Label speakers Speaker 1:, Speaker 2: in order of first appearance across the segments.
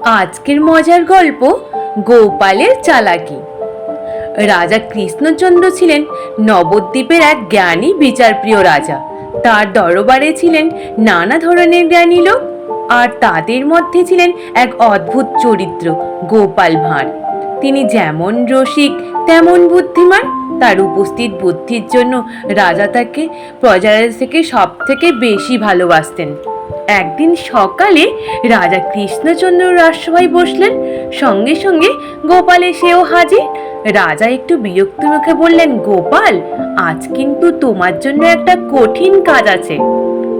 Speaker 1: আজকের মজার গল্প গোপালের চালাকি। রাজা কৃষ্ণচন্দ্র ছিলেন নবদ্বীপের এক জ্ঞানী বিচারপ্রিয় রাজা। তার দরবারে ছিলেন নানা ধরনের জ্ঞানী লোক, আর তাদের মধ্যে ছিলেন এক অদ্ভুত চরিত্র গোপাল ভাঁড়। তিনি যেমন রসিক তেমন বুদ্ধিমান। তার উপস্থিত বুদ্ধির জন্য রাজা তাকে প্রজাদের থেকে সব থেকে বেশি ভালোবাসতেন। একদিন সকালে রাজা কৃষ্ণচন্দ্র রাজসভায় বসলেন, সঙ্গে সঙ্গে গোপাল এসেও হাজির। রাজা একটু বিরক্ত মুখে বললেন, গোপাল, আজ কিন্তু তোমার জন্য একটা কঠিন কাজ আছে।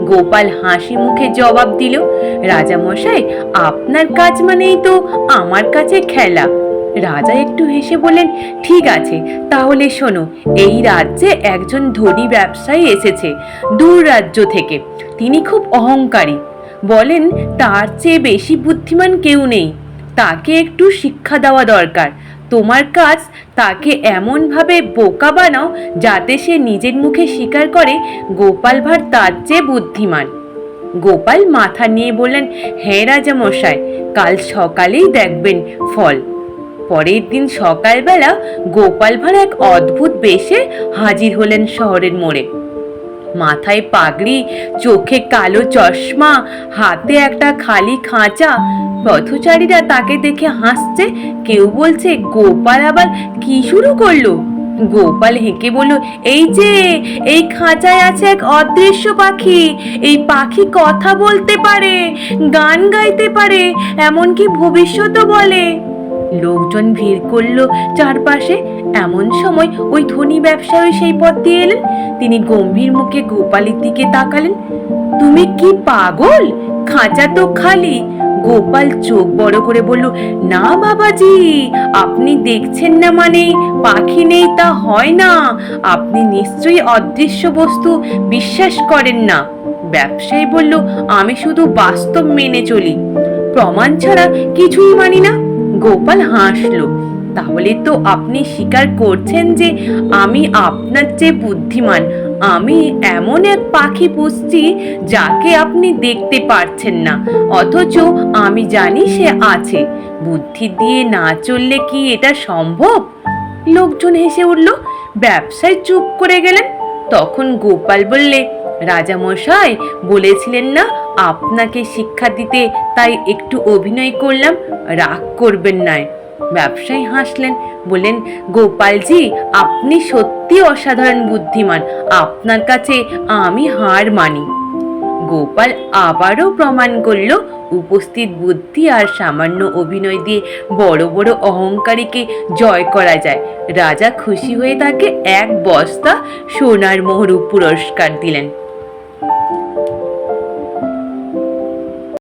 Speaker 1: গোপাল হাসি মুখে জবাব দিল, রাজা মশাই, আপনার কাজ মানেই তো আমার কাছে খেলা। রাজা একটু হেসে বললেন, ঠিক আছে, তাহলে শোনো, এই রাজ্যে একজন ধনী ব্যবসায়ী এসেছে দূর রাজ্য থেকে। তিনি খুব অহংকারী, বলেন তার চেয়ে বেশি বুদ্ধিমান কেউ নেই। তাকে একটু শিক্ষা দেওয়া দরকার। তোমার কাজ তাকে এমনভাবে বোকা বানাও যাতে সে নিজের মুখে স্বীকার করে গোপাল ভাঁড় তার চেয়ে বুদ্ধিমান। গোপাল মাথা নিয়ে বললেন, হ্যাঁ রাজা মশাই, কাল সকালেই দেখবেন ফল। পরের দিন সকালবেলা গোপাল ভাঁড় এক অদ্ভুত বেশে হাজির হলেন শহরের মোড়ে। মাথায় পাগড়ি, চোখে কালো চশমা, হাতে একটা খালি খাঁচা। পথচারীরা তাকে দেখে হাসছে, কেউ বলছে, গোপাল আবার কি শুরু করলো? গোপাল হেঁকে বলল, এই যে, এই খাঁচায় আছে এক অদৃশ্য পাখি। এই পাখি কথা বলতে পারে, গান গাইতে পারে, এমনকি ভবিষ্যৎও বলে। লোকজন ভিড় করলো চারপাশে। এমন সময় ওই ধনী ব্যবসায়ী সেই পথ দিয়ে এলেন। তিনি গম্ভীর মুখে গোপালের দিকে তাকালেন। তুমি কি পাগল? খাঁচা তো খালি। গোপাল চোখ বড় করে বলল, না বাবাজি, আপনি দেখছেন না মানে পাখি নেই তা হয় না। আপনি নিশ্চয়ই অদৃশ্য বস্তু বিশ্বাস করেন না। ব্যবসায়ী বলল, আমি শুধু বাস্তব মেনে চলি, প্রমাণ ছাড়া কিছুই মানি না। গোপাল হাসলো, তাহলে তো আপনি স্বীকার করছেন যে আমি আপনার চেয়ে বুদ্ধিমান। আমি এমন এক পাখি পুষছি যাকে আপনি দেখতে পারছেন না, অথচ আমি জানি সে আছে। বুদ্ধি দিয়ে না চললে কি এটা সম্ভব? লোকজন হেসে উঠল। ব্যবসায়ী চুপ করে গেলেন। তখন গোপাল বললে, রাজা মশাই বলেছিলেন না আপনাকে শিক্ষা দিতে, তাই একটু অভিনয় করলাম, রাগ করবেন না। ব্যবসায়ী হাসলেন, বললেন, গোপালজি, আপনি সত্যি অসাধারণ বুদ্ধিমান। আপনার কাছে আমি হার মানি। গোপাল আবারও প্রমাণ করল উপস্থিত বুদ্ধি আর সামান্য অভিনয় দিয়ে বড় বড় অহংকারীকে জয় করা যায়। রাজা খুশি হয়ে তাকে এক বস্তা সোনার মোহর পুরস্কার দিলেন।